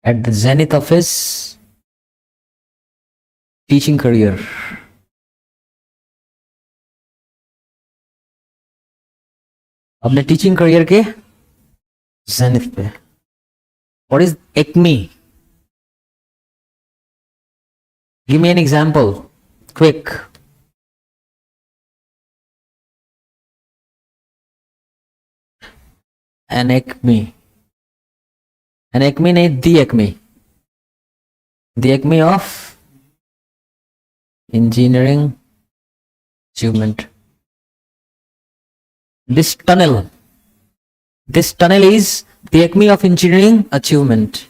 at the zenith of his teaching career. अपने teaching career के zenith पे. What is acme? Give me an example. Quick. An acme. An acme नहीं, the acme. The acme of engineering achievement. This tunnel is the acme of engineering achievement.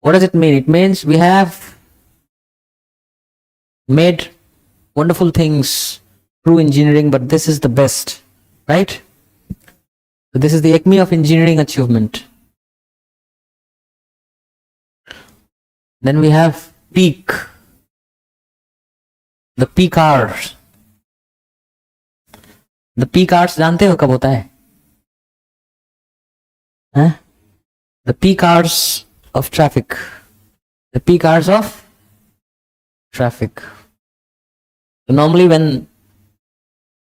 What does it mean? It means we have made wonderful things through engineering, but this is the best, right? So this is the acme of engineering achievement. Then we have peak. The peak hours. The peak hours जानते हो कब होता है? The peak hours of traffic. The peak hours of traffic. So normally when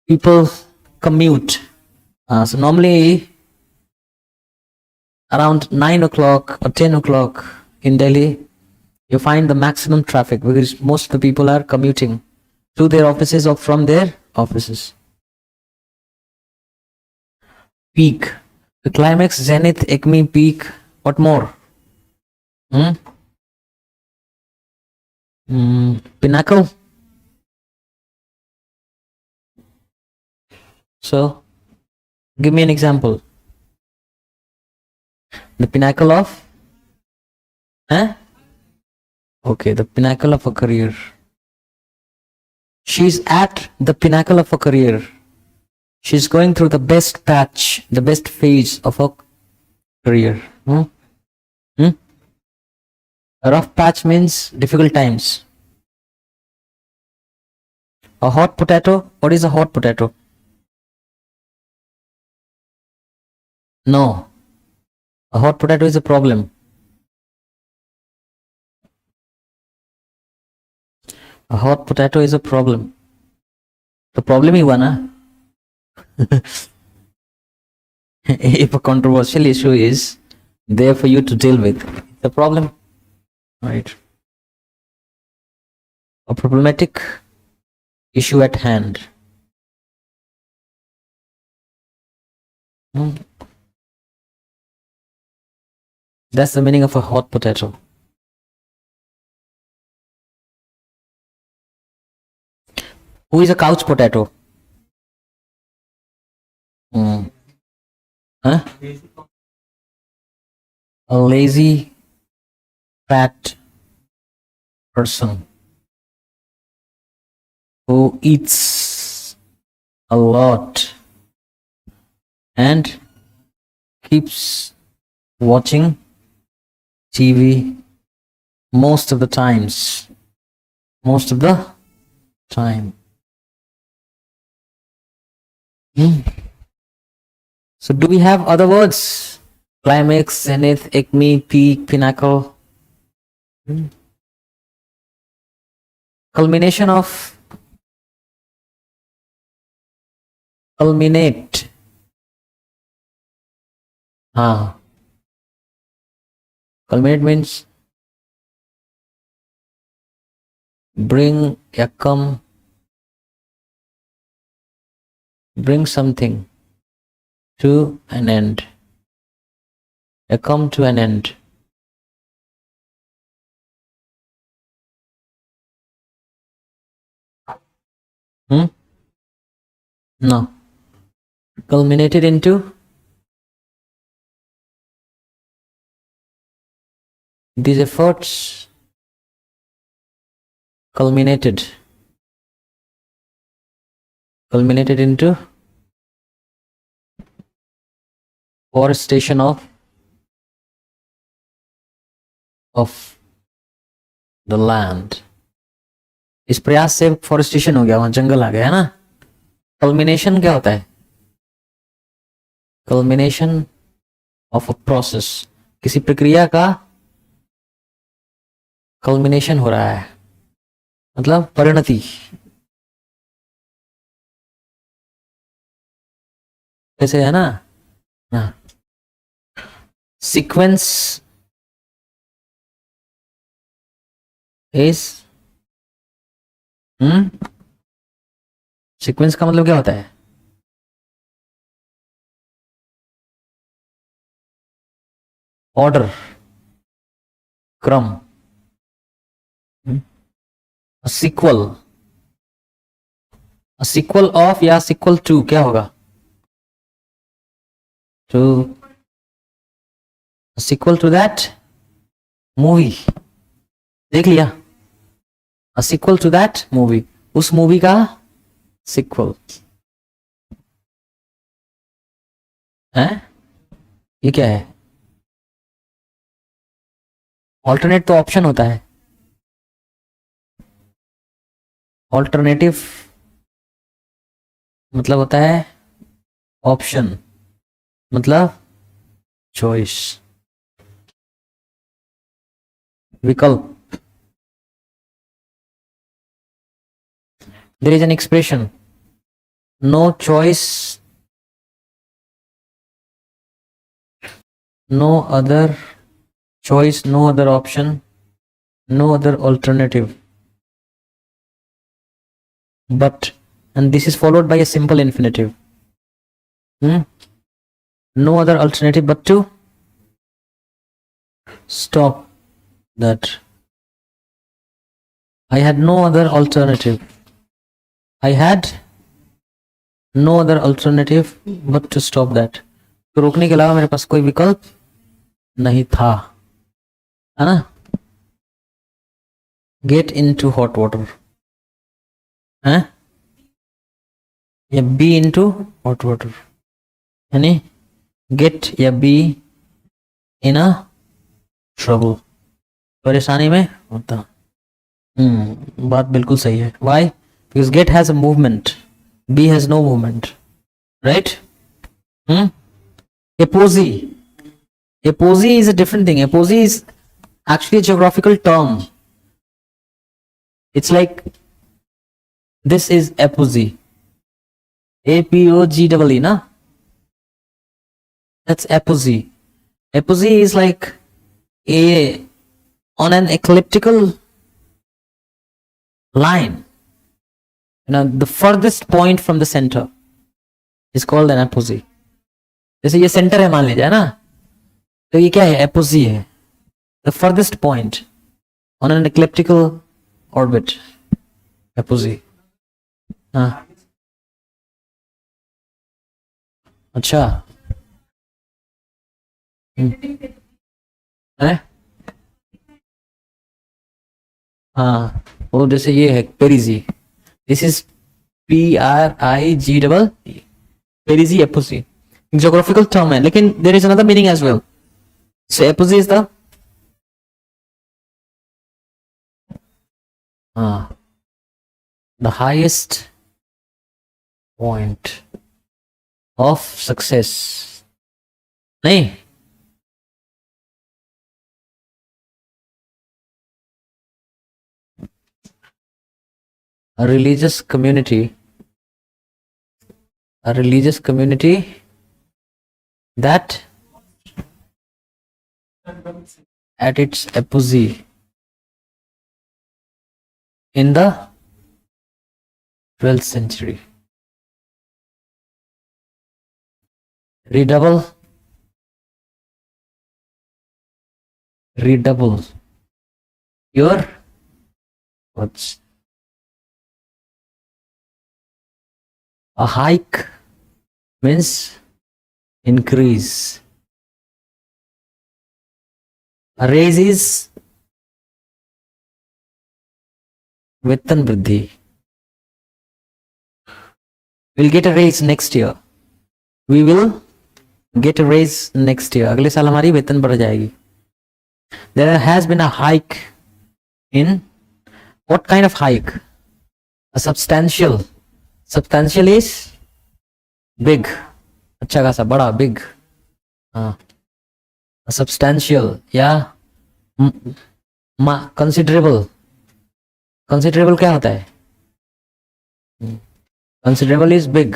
people commute, so normally around 9 o'clock or 10 o'clock in Delhi, you find the maximum traffic because most of the people are commuting to their offices or from their offices. Peak. The climax, zenith, acme, peak. What more? Pinnacle. So, give me an example. The pinnacle of? Okay, the pinnacle of a career. She's at the pinnacle of her career. She's going through the best patch, the best phase of her career. A rough patch means difficult times. A hot potato. What is a hot potato? No. A hot potato is a problem. A hot potato is a problem. The problem ही हुआ ना. If a controversial issue is there for you to deal with, the problem, right? A problematic issue at hand. That's the meaning of a hot potato. Who is a couch potato? A lazy, fat person who eats a lot and keeps watching TV most of the time. So do we have other words? Climax, zenith, acme, peak, pinnacle. Culmination of. Culminate. Culminate means bring something to an end. Come to an end. No. Culminated into these efforts. Culminated into forestation of the land. इस प्रयास से forestation हो गया, वहां जंगल आ गया है ना. Culmination क्या होता है? कल्मिनेशन ऑफ अ प्रोसेस, किसी प्रक्रिया का कल्मिनेशन हो रहा है, मतलब परिणति। कैसे है ना? हाँ, सीक्वेंस इज, सीक्वेंस का मतलब क्या होता है? ऑर्डर, क्रम। सीक्वल, सीक्वल ऑफ या सीक्वल टू क्या होगा? To, sequel to that movie. देख लिया? सीक्वल टू दैट मूवी, उस मूवी का सीक्वल है। ये क्या है? ऑल्टरनेट तो ऑप्शन होता है, ऑल्टरनेटिव मतलब होता है ऑप्शन, मतलब चॉइस, विकल्प। There is an expression, no choice, no other choice, no other option, no other alternative, but, and this is followed by a simple infinitive. No other alternative but to stop that. I had no other alternative. I had no other alternative but to stop that. तो रोकने के अलावा मेरे पास कोई विकल्प नहीं था, है ना? Get into hot water, हैं? या be into hot water, यानी get या be in a trouble, परेशानी में होता। बात बिल्कुल सही है। Why? Because get has a movement, B has no movement, right? Apogee. Apogee is a different thing. Apogee is actually a geographical term. It's like, this is apogee. APOGEE, na? That's apogee. Apogee is like on an elliptical line. The furthest point from the center is called an apogee. जैसे ये centre है मान लीजिए, ना? तो ये क्या है? एपोजी है, the furthest point on an elliptical orbit, apogee. हाँ, अच्छा है। हाँ, वो जैसे ये है पेरिजी, this is PRIGE, पेरिजी apogee, geographical term है, लेकिन there is another meaning as well. So apogee is the highest point of success. नहीं, a religious community that at its apogee in the 12th century. Redouble your words. A hike means increase. A raise is वेतन वृद्धि. We'll get a raise next year. We will get a raise next year. अगले साल हमारी वेतन बढ़ जाएगी. There has been a hike in, what kind of hike? A substantial. Substantial is big. अच्छा खासा, बड़ा, big. हाँ. A substantial या कंसिडरेबल, कंसिडरेबल क्या होता है? कंसिडरेबल इज बिग,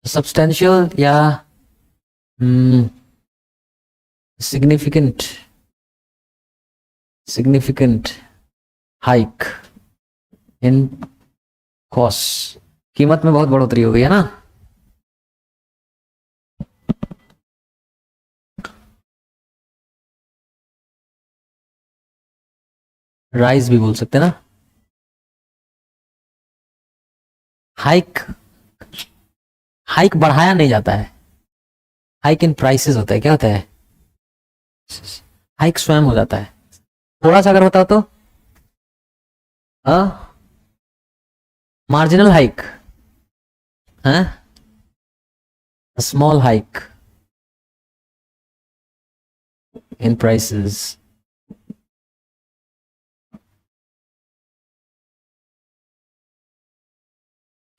सब्सटेंशियल या significant, significant hike in cost, कीमत में बहुत बढ़ोतरी हो गई है ना। राइज भी बोल सकते हैं ना। हाइक, हाइक बढ़ाया नहीं जाता है, हाइक इन प्राइसेस होता है। क्या होता है? हाइक स्वयं हो जाता है। थोड़ा सा अगर होता तो मार्जिनल हाइक है, small hike in prices.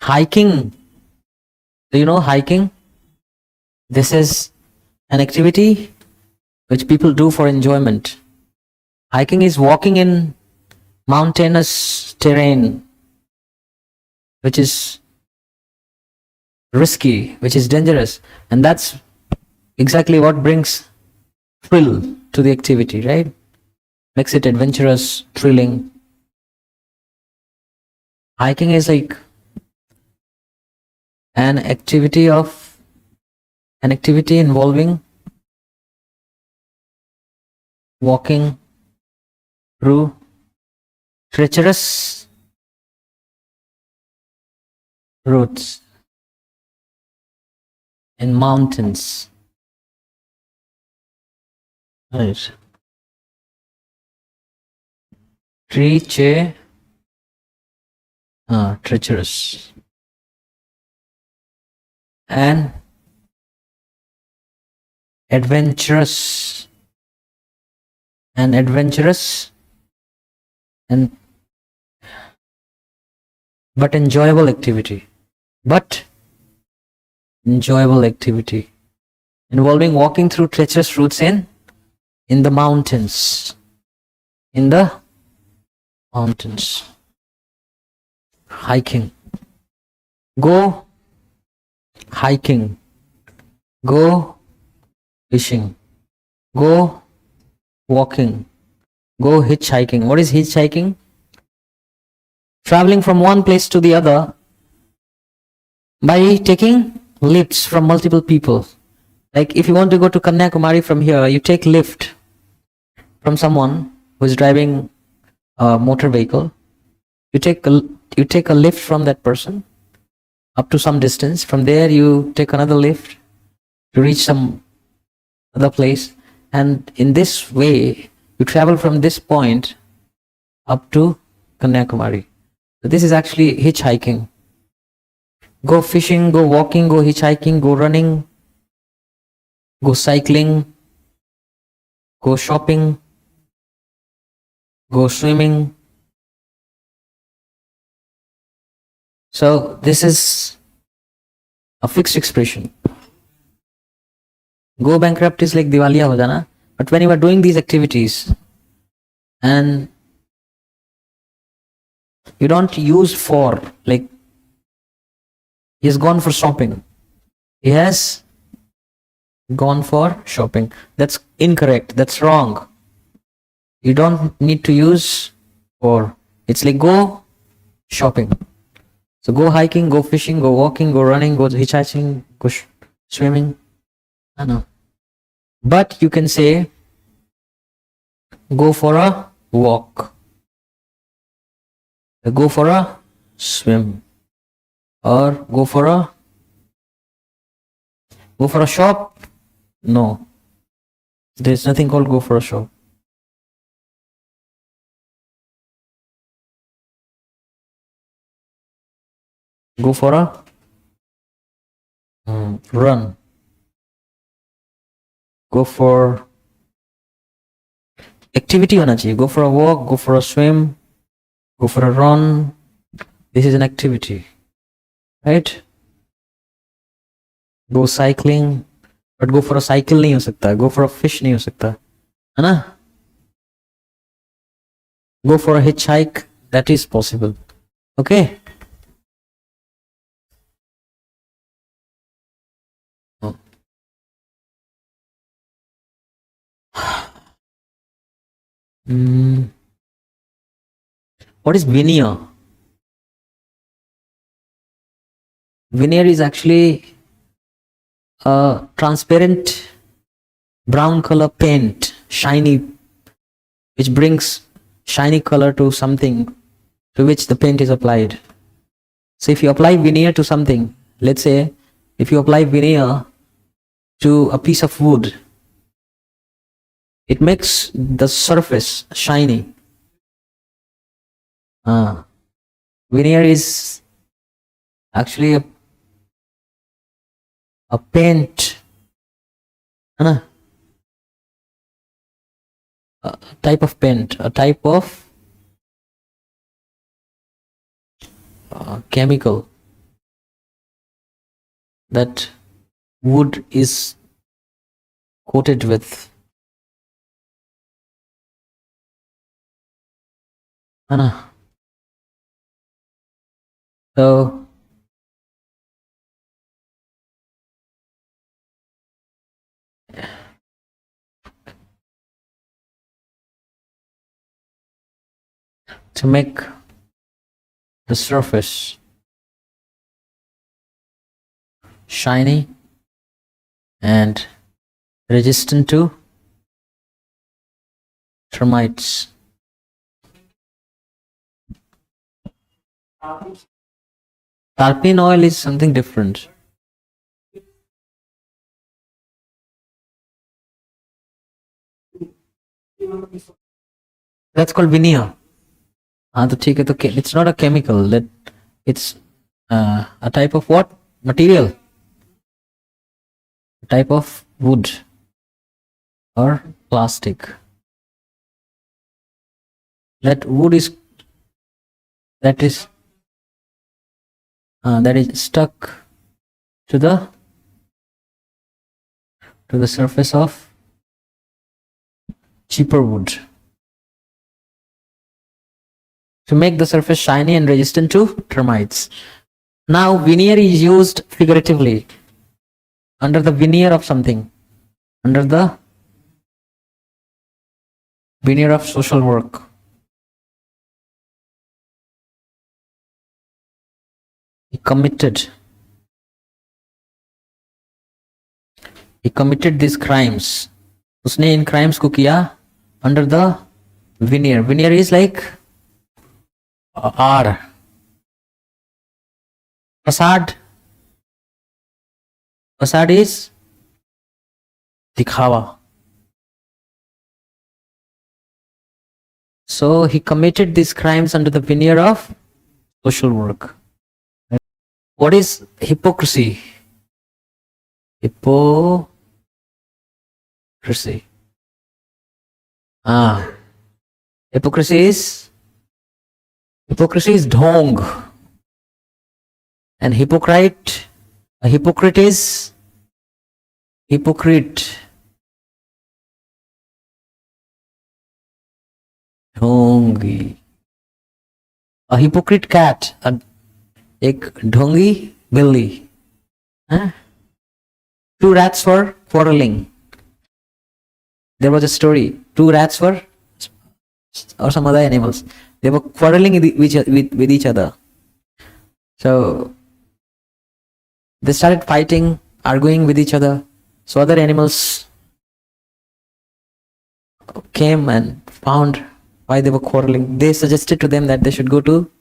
Hiking, do you know hiking? This is an activity which people do for enjoyment. Hiking is walking in mountainous terrain, which is risky, which is dangerous, and that's exactly what brings thrill to the activity, right? Makes it adventurous, thrilling. Hiking is like an activity involving walking through treacherous routes in mountains. Right. Treacherous and adventurous and but enjoyable activity, involving walking through treacherous routes in the mountains, hiking. Go hiking, go fishing, go walking, go hitchhiking. What is hitchhiking? Traveling from one place to the other by taking lifts from multiple people. Like if you want to go to Kanyakumari from here, you take lift from someone who is driving a motor vehicle. You take a lift from that person up to some distance. From there you take another lift to reach some other place, and in this way you travel from this point up to Kanyakumari. So this is actually hitchhiking. Go fishing, go walking, go hitchhiking, go running, go cycling, go shopping, go swimming. So this is a fixed expression. Go bankrupt is like Diwaliya ho jana, but when you are doing these activities and you don't use for, like he has gone for shopping, he has gone for shopping, that's incorrect, that's wrong. You don't need to use for. It's like go shopping. So go hiking, go fishing, go walking, go running, go hitchhiking, go swimming. I know. But you can say go for a walk, go for a swim, or go for a shop. No, there's nothing called go for a shop. Go for a run, go for activity होना चाहिए. Go for a walk, go for a swim, go for a run. This is an activity, right? Go cycling, but go for a cycle नहीं हो सकता, go for a fish नहीं हो सकता, है ना? go for a hitchhike, that is possible. Okay. Oh. What is veneer? Veneer is actually a transparent brown color paint, shiny, which brings shiny color to something to which the paint is applied. So if you apply veneer to something, let's say if you apply veneer to a piece of wood, it makes the surface shiny. Veneer is actually a paint, a type of paint, a type of chemical that wood is coated with. So to make the surface shiny and resistant to termites. Tarpaulin oil is something different. That's called veneer. It's not a chemical, that it's a type of what? Material. A type of wood or plastic. That wood is that is stuck to the surface of cheaper wood to make the surface shiny and resistant to termites. Now veneer is used figuratively, under the veneer of something, under the veneer of social work. He committed these crimes. उसने इन crimes को किया under the veneer. Veneer is like R. Facade is दिखावा. So he committed these crimes under the veneer of social work. What is hypocrisy? Hypocrisy. Hypocrisy is dhong. And a hypocrite is hypocrite. Dhongi. A hypocrite cat. एक ढोंगी बिल्ली. Two rats were quarreling. There was a story. Two rats were, or some other animals, they were quarreling with each other. So they started fighting, arguing with each other. So other animals came and found why they were quarreling. They suggested to them that they should go to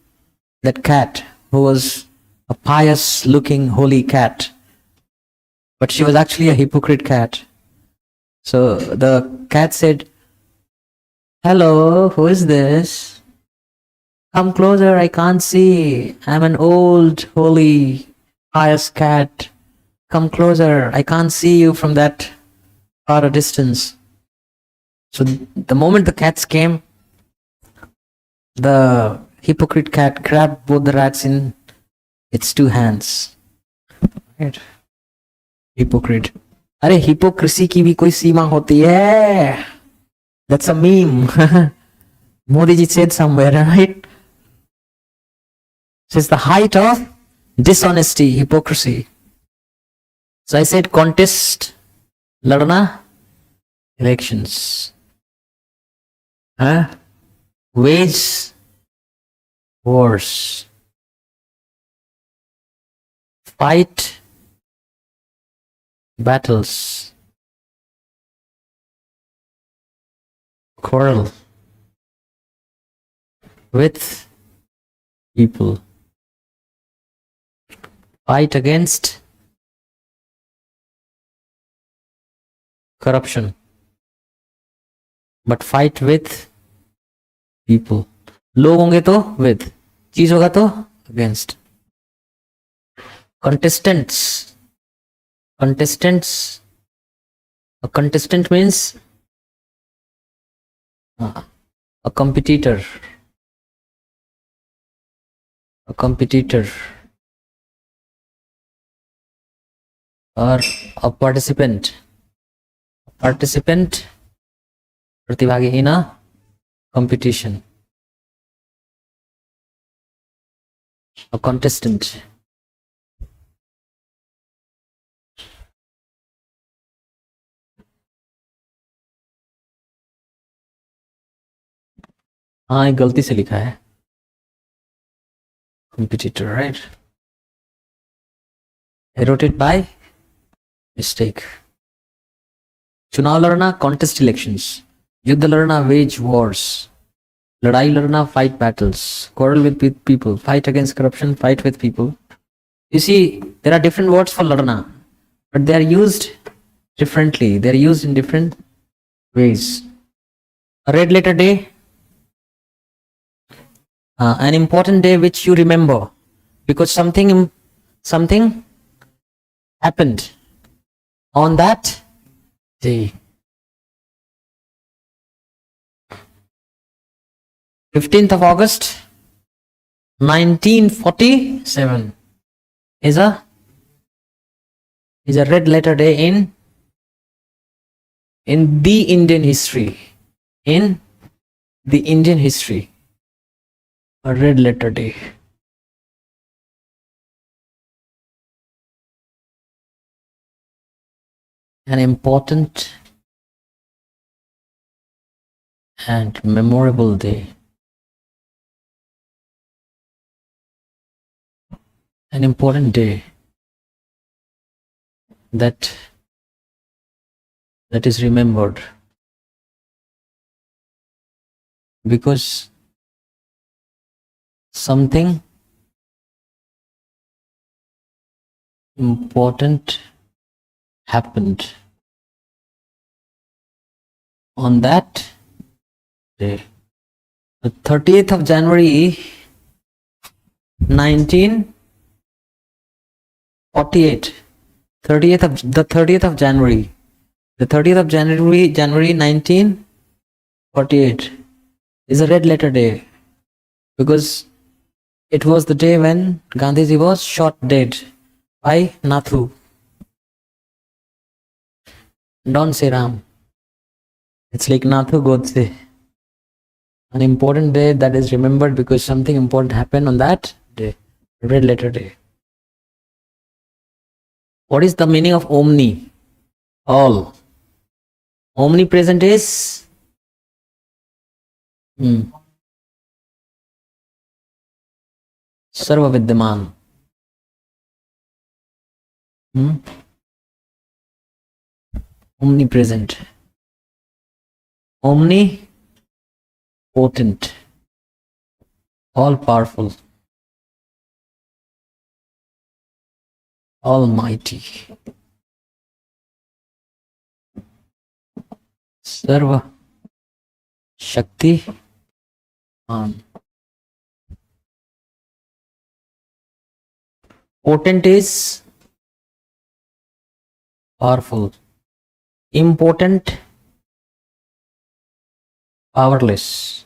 that cat, who was a pious looking holy cat, but she was actually a hypocrite cat. So the cat said, "Hello, who is this? Come closer, I can't see. I'm an old holy pious cat. Come closer, I can't see you from that far a distance." So the moment the cats came, the hypocrite cat grabbed both the rats in its two hands. Right. Hypocrite. अरे hypocrisy की भी कोई सीमा होती है. That's a meme. Modi ji said somewhere, right? So it's the height of dishonesty, hypocrisy. So I said contest, ladna, elections. Wage wars. Fight battles. Quarrel with people. Fight against corruption. But fight with people. लोग होंगे तो with. चीज होगा तो against. Contestants. Contestants. A contestant means a competitor. A competitor. Or a participant. Participant. प्रतिभागी in a competition. A contestant. हाँ ये गलती से लिखा है competitor, right? I wrote it by mistake. चुनाव लड़ना contest elections. युद्ध लड़ना wage wars. लड़ाई लड़ना fight battles. Quarrel with people. Fight against corruption. Fight with people. You see, there are different words for लड़ना, but they are used differently. They are used in different ways. A red letter day. An important day which you remember because something happened on that day. 15th of August 1947 is a red letter day in the Indian history. In the Indian history. A red letter day. An important and memorable day. An important day that is remembered because something important happened on that day. The 30th of January 1948. 30th of January. The 30th of January 1948 is a red letter day because it was the day when Gandhiji was shot dead by Nathu. Don't say Ram. It's like Nathu Godse. An important day that is remembered because something important happened on that day. Red letter day. What is the meaning of Omni? All. Omnipresent is Sarva Vidyaman. Omnipresent. Omnipotent. All powerful. Almighty. Sarva Shakti Man. Potent is powerful. Impotent, powerless.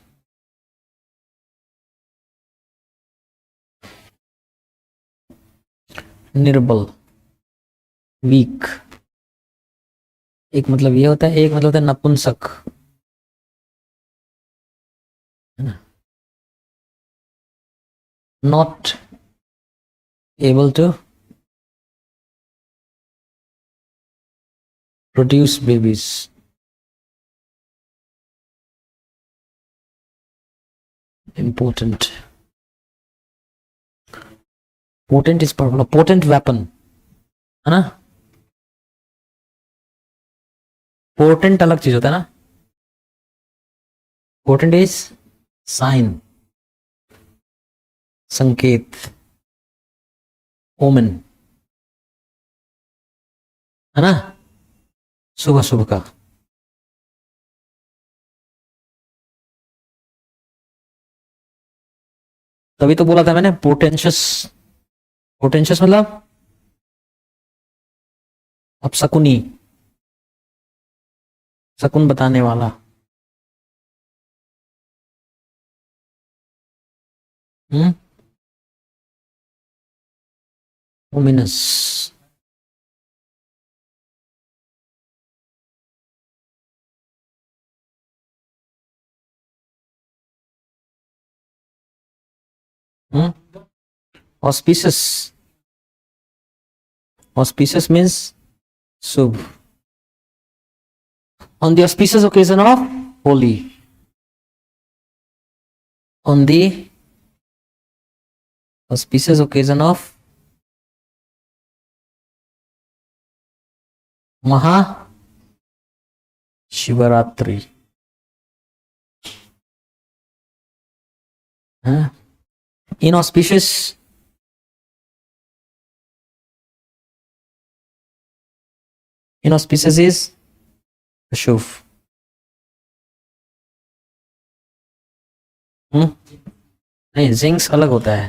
निर्बल, week. एक मतलब ये होता है, एक मतलब होता है नपुंसक. not able to produce babies. Important. Potent is potent weapon, है ना? पोर्टेंट अलग चीज होता है ना. पोर्टेंट इज साइन, संकेत, ओमेन, है ना, शुभ शुभ का. तभी तो बोला था मैंने पोटेंशियस. पोटेंशियस मतलब अपशकुनी, शकुन बताने वाला. Ominous. Auspicious. Auspicious means Shubh. On the auspicious occasion of Holi. On the auspicious occasion of Maha Shivaratri. Inauspicious. Inauspicious is अशुभ. नहीं, जिंक्स अलग होता है.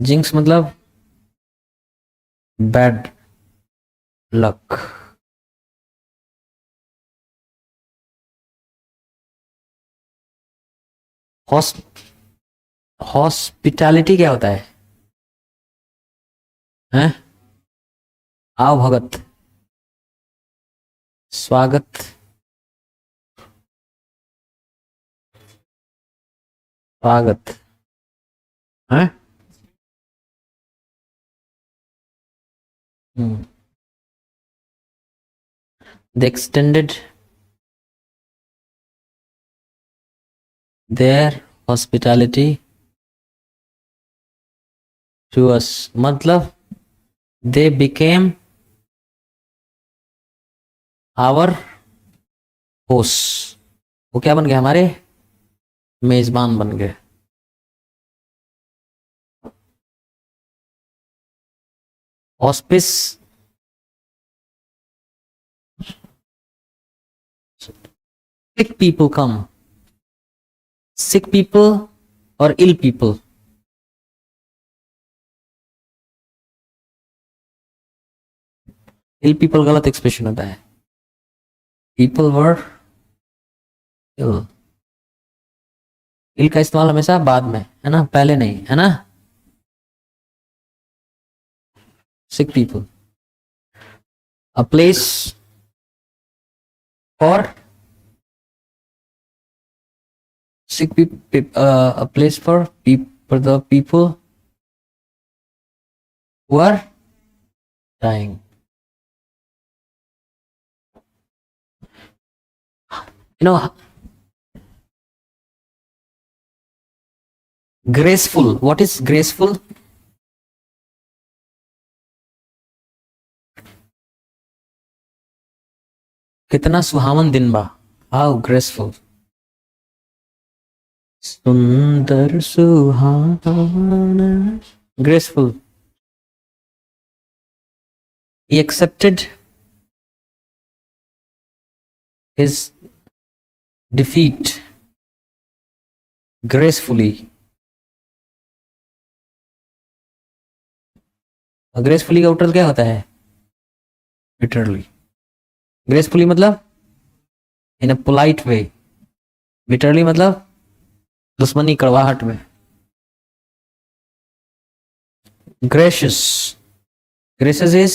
जिंक्स मतलब बैड लक. हॉस्पिटैलिटी क्या होता है? हैं? आओ भगत, स्वागत, स्वागत है. They extended their hospitality to us. मतलब they became our hosts. वो क्या बन गए? हमारे मेजबान बन गए. Hospice sick people come. Sick people or ill people. Ill people गलत एक्सप्रेशन होता है. People were ill. इल का इस्तेमाल हमेशा बाद में, है ना, पहले नहीं, है ना. Sick people. A place for sick people. A place for the people who are dying. You know, graceful. What is graceful? कितना सुहावन दिन बा. How graceful. सुंदर सुहाना. Graceful. He accepted his defeat gracefully. Gracefully का उल्टा क्या होता है? बिटरली. ग्रेसफुली मतलब इन अ पोलाइट वे. बिटरली मतलब दुश्मनी, कड़वाहट में. ग्रेशियस. ग्रेशियस इज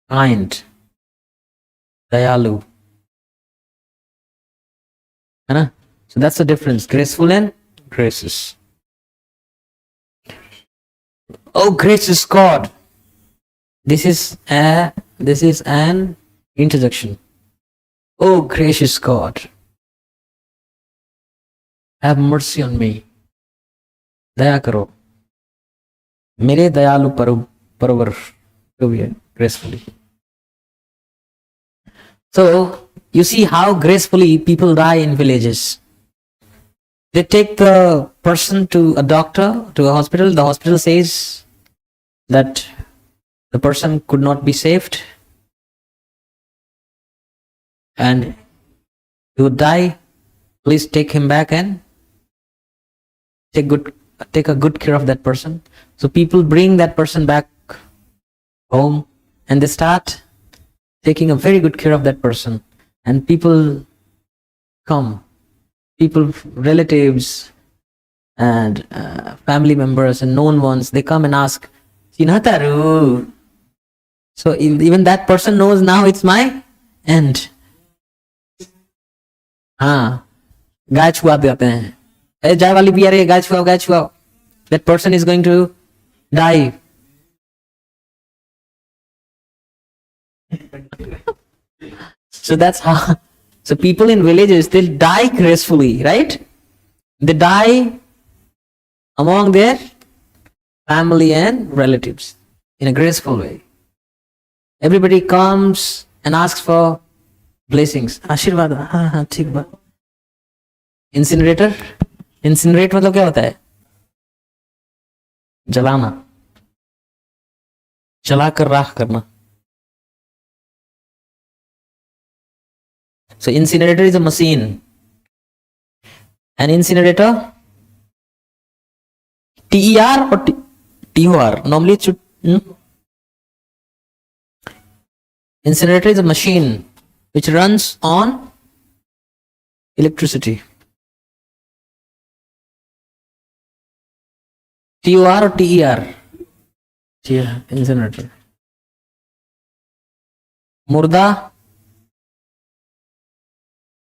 काइंड, दयालु, है ना. So that's the difference, graceful and graces. Oh, gracious God. This is an interjection. Oh, gracious God, have mercy on me. दया करो मेरे दयालु परवर gracefully. So you see how gracefully people die in villages. They take the person to a doctor, to a hospital. The hospital says that the person could not be saved and he would die. Please take him back and take a good care of that person. So people bring that person back home and they start taking a very good care of that person. And people come, relatives and family members and known ones, they come and ask, Chinataru. So even that person knows now it's my end. हाँ, गाय छुआ देते हैं. ए जाय वाली पिया रे, गाय छुआओ. That person is going to die. So that's how. So people in villages, they'll die gracefully, right? They die among their family and relatives in a graceful way. Everybody comes and asks for blessings. आशीर्वाद. हाँ ठीक बात. Incinerator. Incinerate मतलब क्या होता है? जलाना, जलाकर राख करना. So incinerator is a machine. An incinerator, TER or TOR? Normally it should. Incinerator is a machine which runs on electricity. TOR or TER? Yeah, incinerator.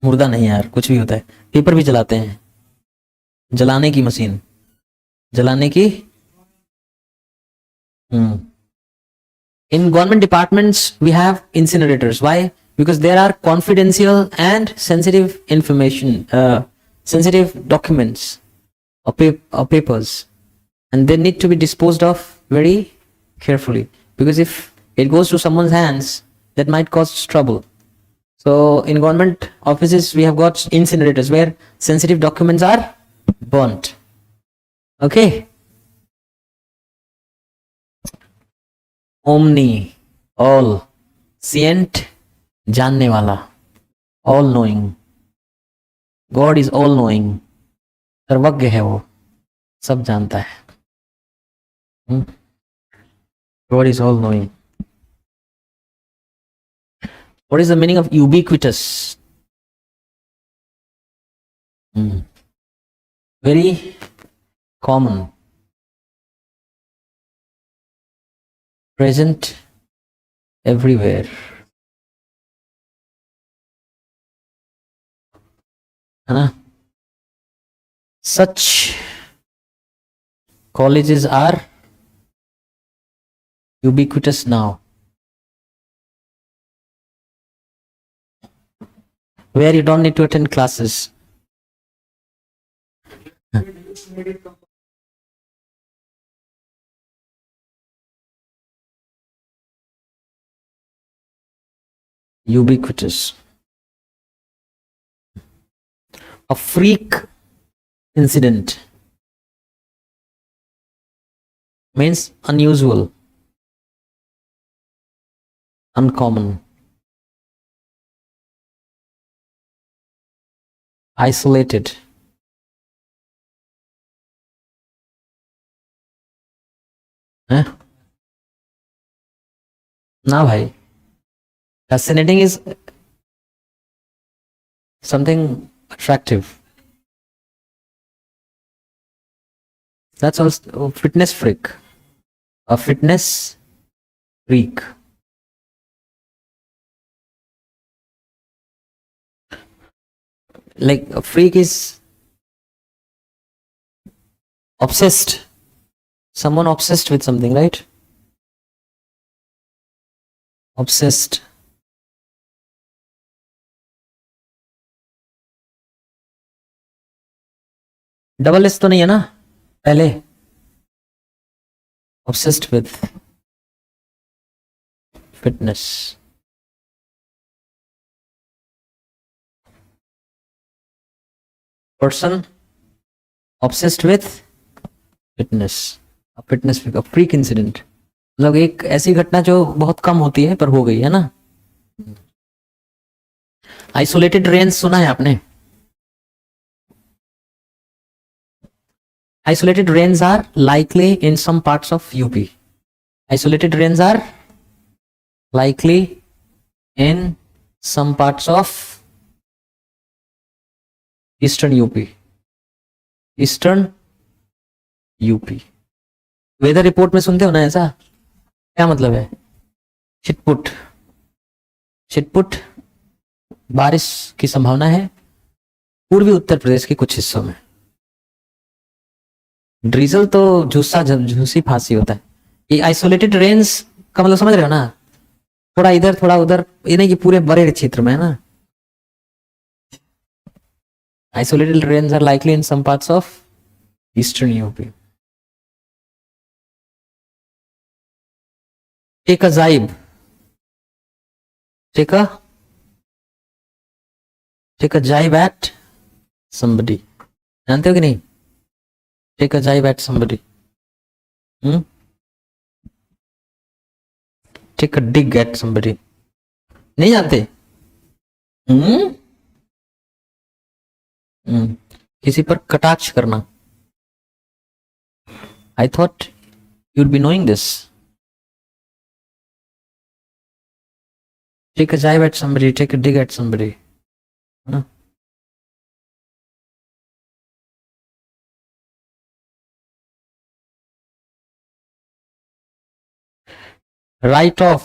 मुर्दा नहीं यार, कुछ भी होता है. पेपर भी जलाते हैं. जलाने की मशीन, जलाने की. In government departments we have incinerators. Why? Because there are confidential and sensitive information, sensitive documents or papers, and they need to be disposed of very carefully, because if it goes to someone's hands, that might cause trouble. So in government offices we have got incinerators where sensitive documents are burnt. Okay. Omni, all, scient, जानने वाला, all knowing. God is all knowing. सर्वज्ञ है वो, सब जानता है. God is all knowing. What is the meaning of ubiquitous? Very common, present everywhere. Such colleges are ubiquitous now, where you don't need to attend classes. Ubiquitous. A freak incident means unusual, uncommon, isolated. Now, bhai, fascinating is something attractive. That's also a fitness freak. A fitness freak. Like a freak is Obsessed. Someone obsessed with something, right? Obsessed. Double S तो नहीं है ना पहले? Obsessed with fitness. Person obsessed with fitness. A fitness freak, a freak incident. मतलब एक ऐसी घटना जो बहुत कम होती है पर हो गई है ना. आइसोलेटेड रेंज सुना है आपने? Isolated rains are likely in some parts of UP. Isolated rains are likely in some parts of Eastern UP. Eastern UP. Weather report में सुनते हो ना ऐसा? क्या मतलब है? छिटपुट. छिटपुट बारिश की संभावना है पूर्वी उत्तर प्रदेश के कुछ हिस्सों में. ड्रीजल तो झूसी फांसी होता है. ये आइसोलेटेड रेंज का मतलब समझ रहे हो ना? थोड़ा इधर थोड़ा उधर, ये नहीं कि पूरे बड़े क्षेत्र में है ना. Isolated range are likely in some parts of eastern UP. Take a jibe. Take a जाइब एट समबडी. जानते हो कि नहीं? Take a jibe at somebody. Take a dig at somebody. नहीं जानते? किसी पर कटाक्ष करना. I thought you'd be knowing this. Take a jibe at somebody. Take a dig at somebody. Write off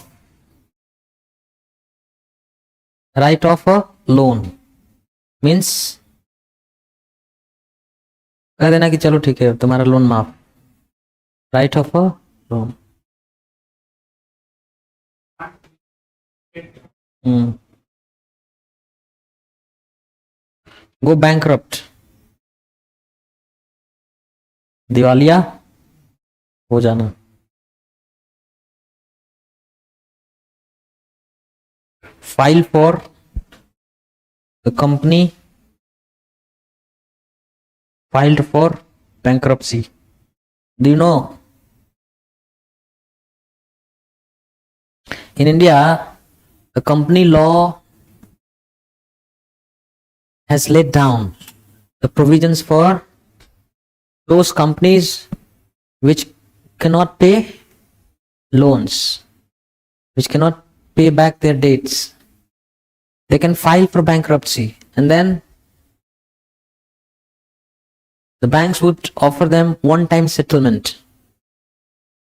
a loan means कह देना कि चलो ठीक है तुम्हारा लोन माफ. Write off a loan. Go bankrupt. दिवालिया हो जाना. File for the company filed for bankruptcy. Do you know in India the company law has laid down the provisions for those companies which cannot pay loans, which cannot pay back their dates. They can file for bankruptcy, and then the banks would offer them one-time settlement.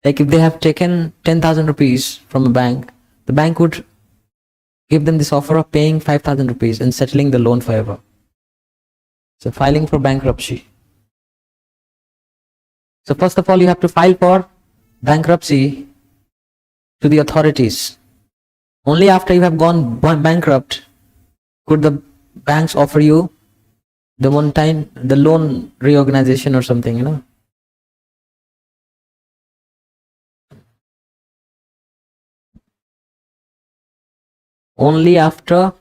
Like if they have taken 10,000 rupees from a bank, the bank would give them this offer of paying 5,000 rupees and settling the loan forever. So filing for bankruptcy. So first of all, you have to file for bankruptcy to the authorities. Only after you have gone bankrupt could the banks offer you the one time, the loan reorganization or something, you know. Only after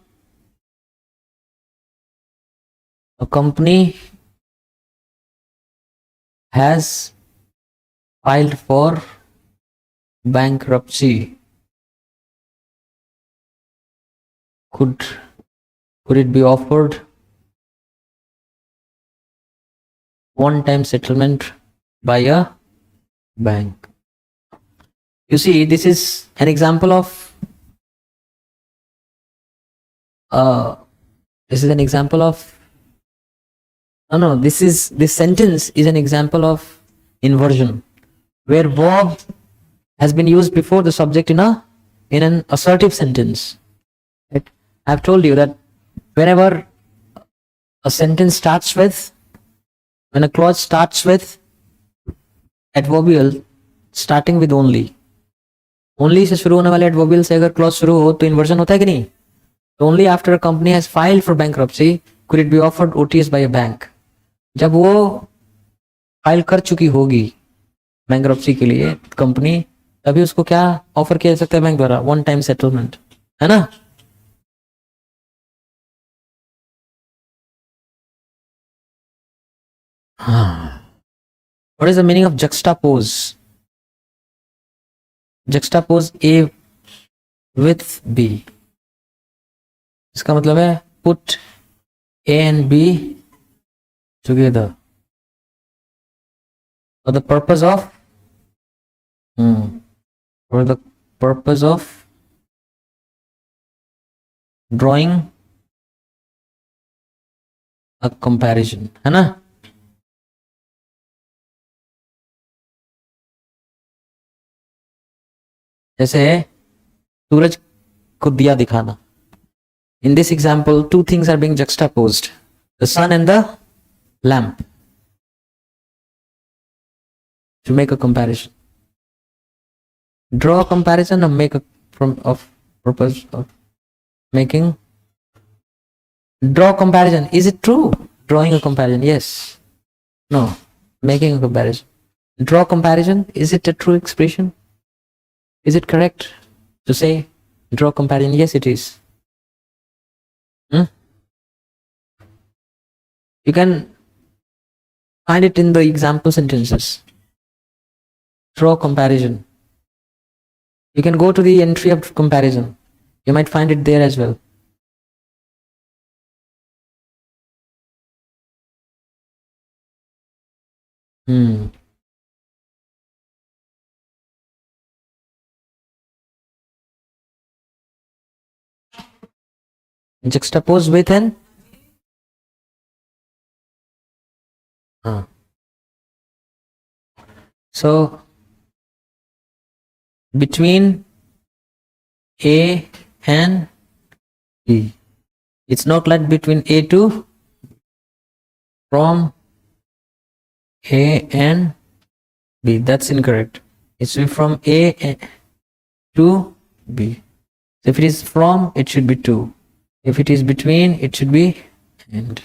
a company has filed for bankruptcy could it be offered one-time settlement by a bank. You see, this is an example of this sentence is an example of inversion, where verb has been used before the subject in an assertive sentence. Right? I've told you that whenever a sentence starts with, when a clause starts with adverbial starting with only say शुरू होने वाले adverbial से अगर clause शुरू हो तो inversion होता है कि नहीं? तो only after a company has filed for bankruptcy could it be offered OTS by a bank. जब वो फाइल कर चुकी होगी बैंक्रप्सी के लिए कंपनी, तभी उसको क्या ऑफर किया जा सकता है बैंक द्वारा? वन टाइम सेटलमेंट, है ना? What is the meaning of juxtapose? Juxtapose A with B. इसका मतलब है put A and B together for the purpose of drawing a comparison, है ना? जैसे सूरज को दिया दिखाना. In this example, two things are being juxtaposed: the sun and the lamp, to make a comparison. Draw a comparison or make a purpose of making. Draw comparison. Is it true? Drawing a comparison. Yes. No. Making a comparison. Draw comparison. Is it a true expression? Is it correct to say draw comparison? Yes, it is. You can find it in the example sentences. Draw comparison. You can go to the entry of comparison. You might find it there as well. Juxtapose with an so between A and B. It's not like between A to from A and B. That's incorrect. It's from A to B. So if it is from, it should be to. If it is between, it should be and.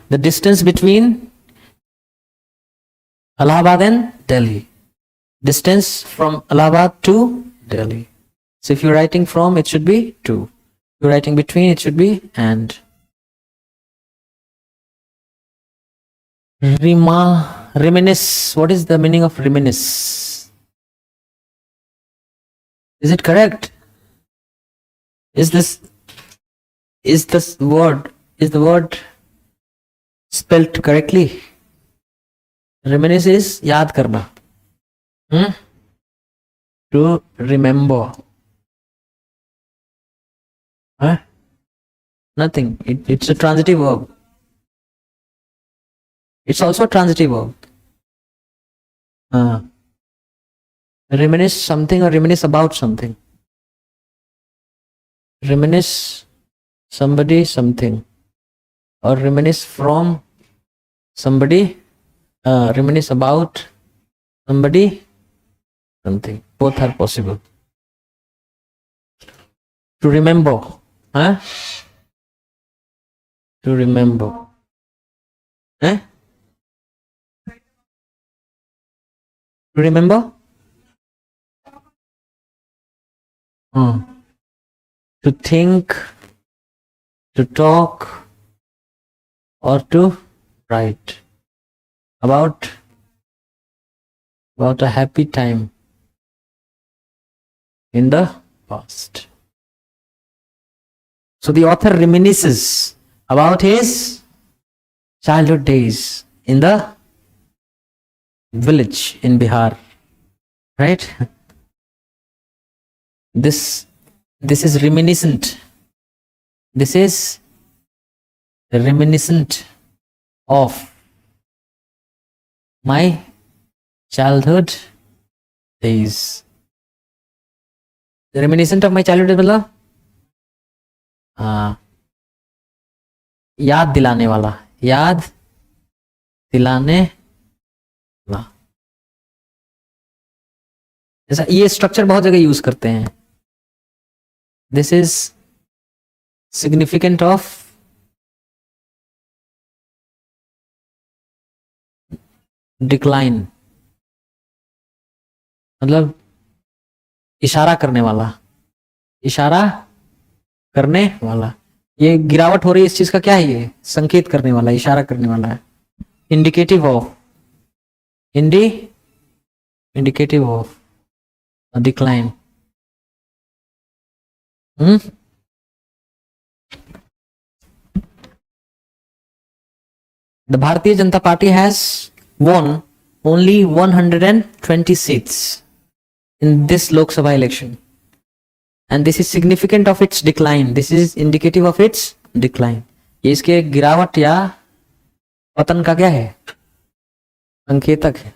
The distance between Allahabad and Delhi. Distance from Allahabad to Delhi. So if you're writing from, it should be to. If you're writing between, it should be and. Reminisce. What is the meaning of reminisce? Is it correct? Is the word spelled correctly? Reminisce is याद करना. To remember. Nothing. It's a transitive verb. It's also a transitive verb. Reminisce something or reminisce about something. Reminisce somebody something. Or reminisce from somebody. Reminisce about somebody something. Both are possible. To remember. To remember. To remember? To think, to talk, or to write about a happy time in the past. So the author reminisces about his childhood days in the village in Bihar, right? This is reminiscent. This is reminiscent of my childhood days. Reminiscent of my childhood days मतलब याद दिलाने वाला, याद दिलाने वाला। जैसा ये structure बहुत जगह यूज करते हैं। This is significant of decline, मतलब इशारा करने वाला, इशारा करने वाला। ये गिरावट हो रही है इस चीज का क्या है, ये संकेत करने वाला, इशारा करने वाला है। Indicative of, indicative of decline. The Bharatiya Janata Party has won only 120 seats in this Lok Sabha election, and this is significant of its decline. This is indicative of its decline. ये इसके गिरावट या पतन का क्या है, संकेतक है।